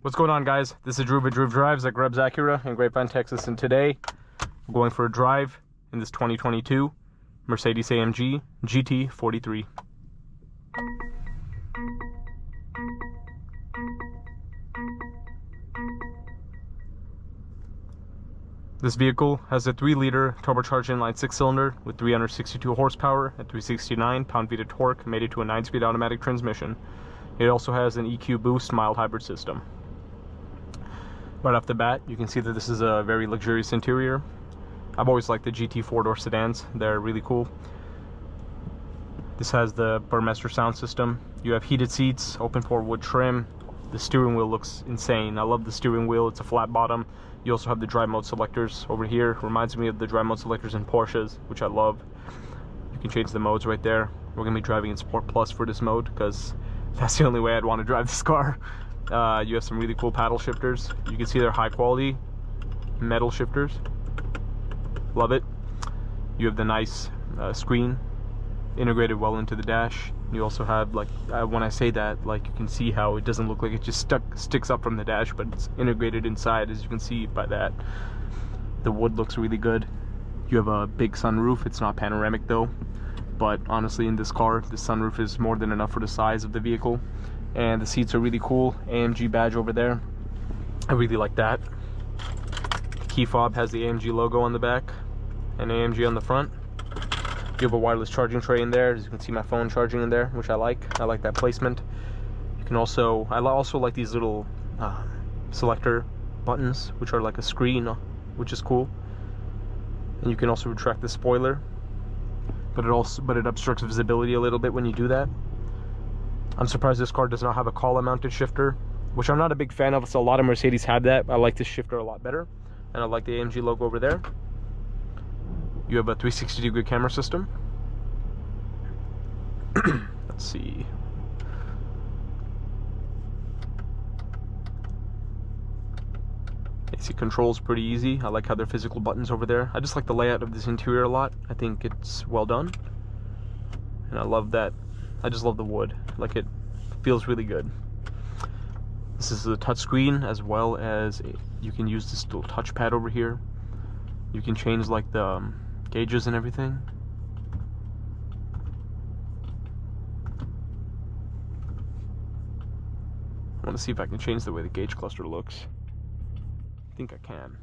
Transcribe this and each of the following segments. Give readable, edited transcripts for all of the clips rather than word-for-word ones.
What's going on, guys? This is Drew with Drew Drives at Grubbs Acura in Grapevine, Texas, and today we're going for a drive in this 2022 Mercedes-AMG GT43. This vehicle has a 3-liter turbocharged inline 6-cylinder with 362 horsepower and 369 pound-feet of torque, made it to a 9-speed automatic transmission. It also has an EQ boost mild hybrid system. Right off the bat, you can see that this is a very luxurious interior. I've always liked the GT 4-door sedans. They're really cool. This has the Burmester sound system. You have heated seats, open pore wood trim. The steering wheel looks insane. I love the steering wheel. It's a flat bottom. You also have the drive mode selectors over here. Reminds me of the drive mode selectors in Porsches, which I love. You can change the modes right there. We're going to be driving in Sport Plus for this mode because that's the only way I'd want to drive this car. You have some really cool paddle shifters. You can see they're high quality metal shifters. Love it. You have the nice screen integrated well into the dash. You also have, like, when I say that, like, you can see how it doesn't look like it just sticks up from the dash, but it's integrated inside, as you can see by that. The wood looks really good. You have a big sunroof. It's not panoramic though, but honestly, in this car, the sunroof is more than enough for the size of the vehicle. And the seats are really cool. AMG badge over there. I really like that. The key fob has the AMG logo on the back and AMG on the front. You have a wireless charging tray in there. As you can see, my phone charging in there, which I like. I like that placement. You can also, I also like these little selector buttons, which are like a screen, which is cool. And you can also retract the spoiler, but it obstructs visibility a little bit when you do that. I'm surprised this car does not have a collar-mounted shifter, which I'm not a big fan of. So a lot of Mercedes have that. I like this shifter a lot better, and I like the AMG logo over there. You have a 360-degree camera system. Let's see. AC controls pretty easy. I like how they're physical buttons over there. I just like the layout of this interior a lot. I think it's well done, and I love that. I just love the wood. Like, it feels really good. This is a touchscreen, as well as you can use this little touchpad over here. You can change, like, the gauges and everything. I want to see if I can change the way the gauge cluster looks. I think I can.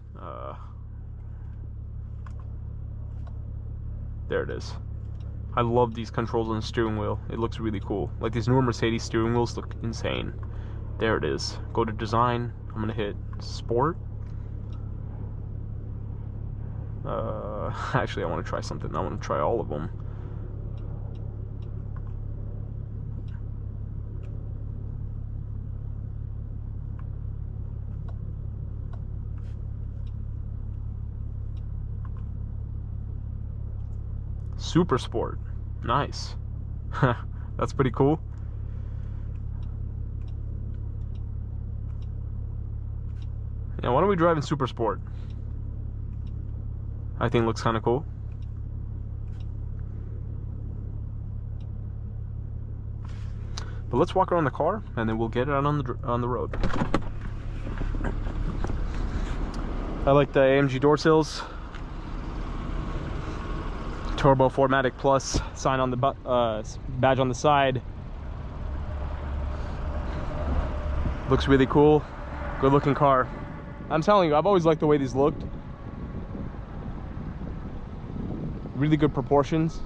There it is. I love these controls on the steering wheel. It looks really cool. Like, these newer Mercedes steering wheels look insane. There it is. Go to design. I'm gonna hit sport. Actually, I want to try something. I want to try all of them. Super Sport. Nice. That's pretty cool. Yeah, why don't we drive in Super Sport? I think it looks kind of cool. But let's walk around the car, and then we'll get it out on the road. I like the AMG door sills. Turbo 4MATIC Plus sign on the badge on the side. Looks really cool. Good looking car. I'm telling you, I've always liked the way these looked. Really good proportions.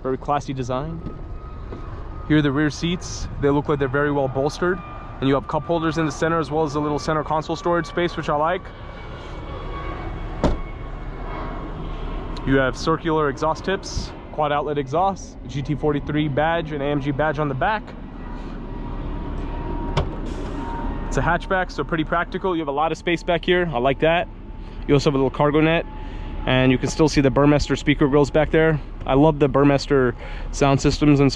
Very classy design. Here are the rear seats. They look like they're very well bolstered. And you have cup holders in the center, as well as a little center console storage space, which I like. You have circular exhaust tips, quad outlet exhaust, GT43 badge, and AMG badge on the back. It's a hatchback, so pretty practical. You have a lot of space back here. I like that. You also have a little cargo net, and you can still see the Burmester speaker grills back there. I love the Burmester sound systems in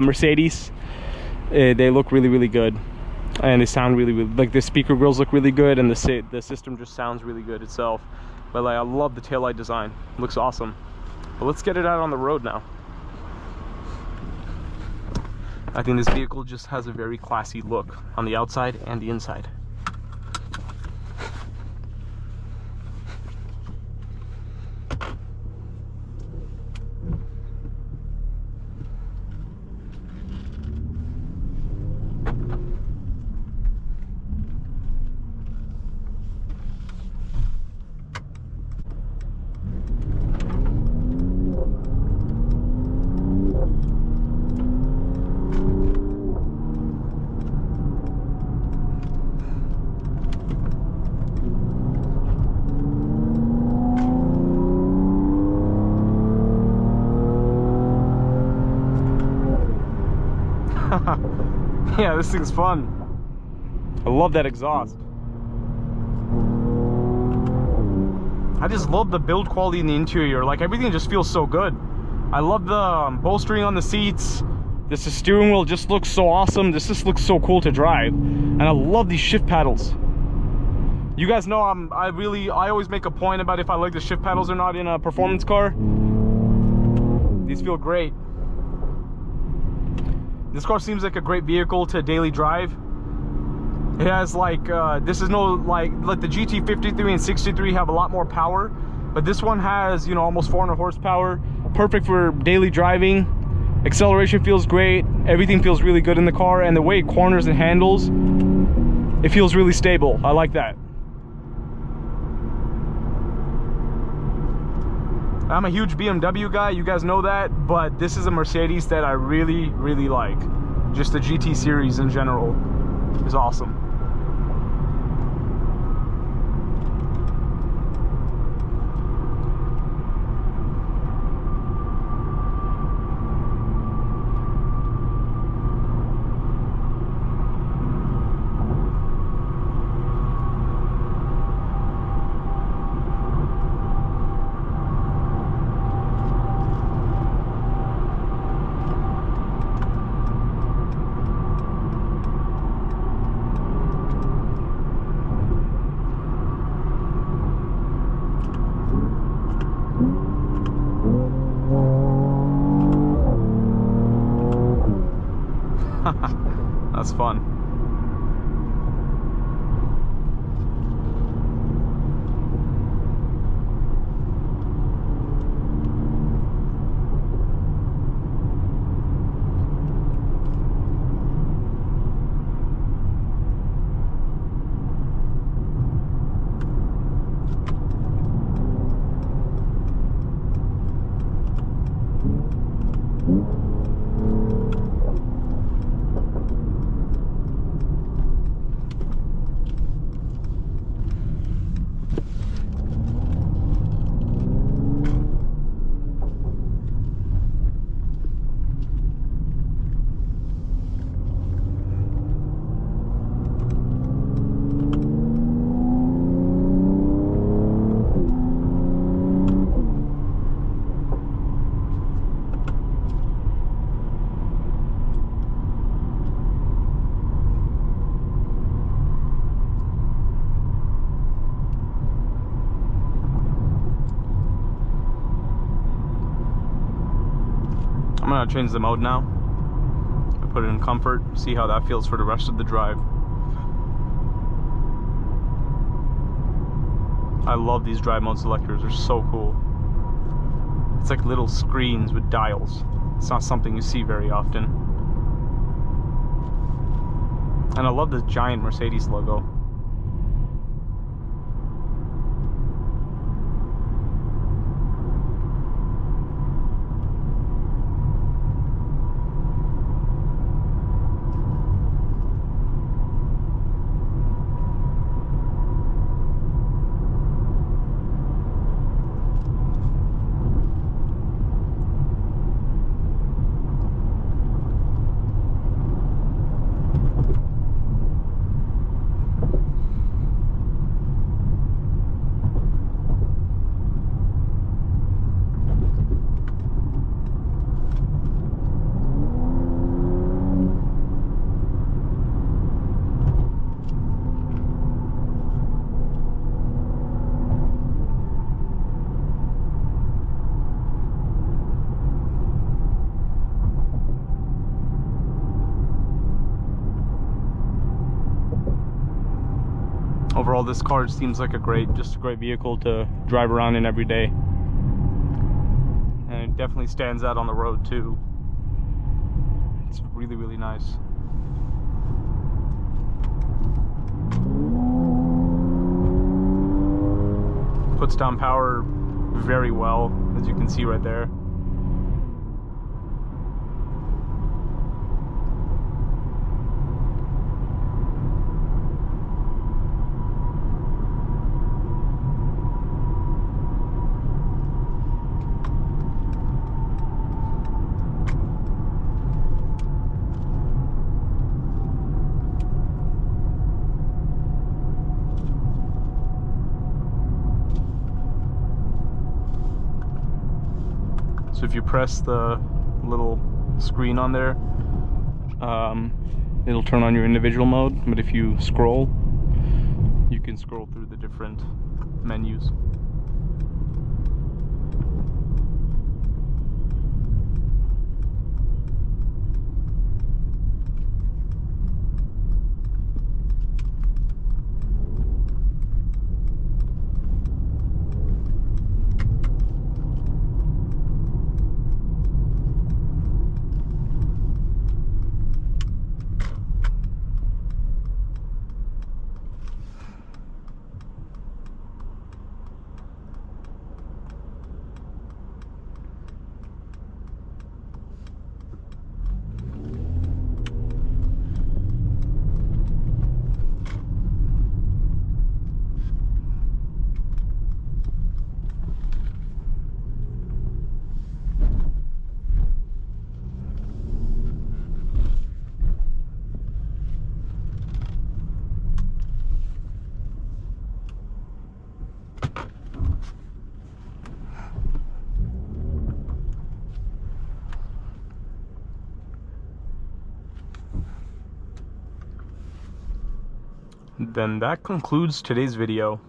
Mercedes. They look really, really good, and they sound really, really, like, the speaker grills look really good, and the system just sounds really good itself. But, like, I love the taillight design. It looks awesome. But let's get it out on the road now. I think this vehicle just has a very classy look on the outside and the inside. Yeah, this thing's fun. I love that exhaust. I just love the build quality in the interior. Like, everything just feels so good. I love the bolstering on the seats. This steering wheel just looks so awesome. This just looks so cool to drive. And I love these shift paddles. You guys know I always make a point about if I like the shift paddles or not in a performance car. These feel great. This car seems like a great vehicle to daily drive. It has like, this is no, like the GT53 and 63 have a lot more power, but this one has, you know, almost 400 horsepower. Perfect for daily driving. Acceleration feels great. Everything feels really good in the car, and the way it corners and handles, it feels really stable. I like that. I'm a huge BMW guy, you guys know that, but this is a Mercedes that I really, really like. Just the GT series in general is awesome. That's fun. I'm gonna change the mode now. I put it in comfort, see how that feels for the rest of the drive. I love these drive mode selectors, they're so cool. It's like little screens with dials. It's not something you see very often. And I love the giant Mercedes logo. Overall, this car seems like just a great vehicle to drive around in every day. And it definitely stands out on the road too. It's really, really nice. Puts down power very well, as you can see right there. So if you press the little screen on there, it'll turn on your individual mode, but if you scroll, you can scroll through the different menus. Then that concludes today's video.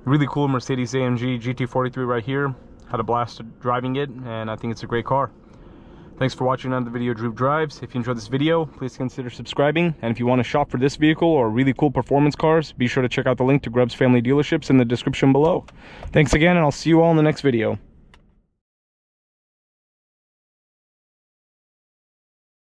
Really cool Mercedes-AMG GT43 right here. Had a blast driving it, and I think it's a great car. Thanks for watching another video of Drew Drives. If you enjoyed this video, please consider subscribing. And if you want to shop for this vehicle or really cool performance cars, be sure to check out the link to Grubbs Family Dealerships in the description below. Thanks again, and I'll see you all in the next video.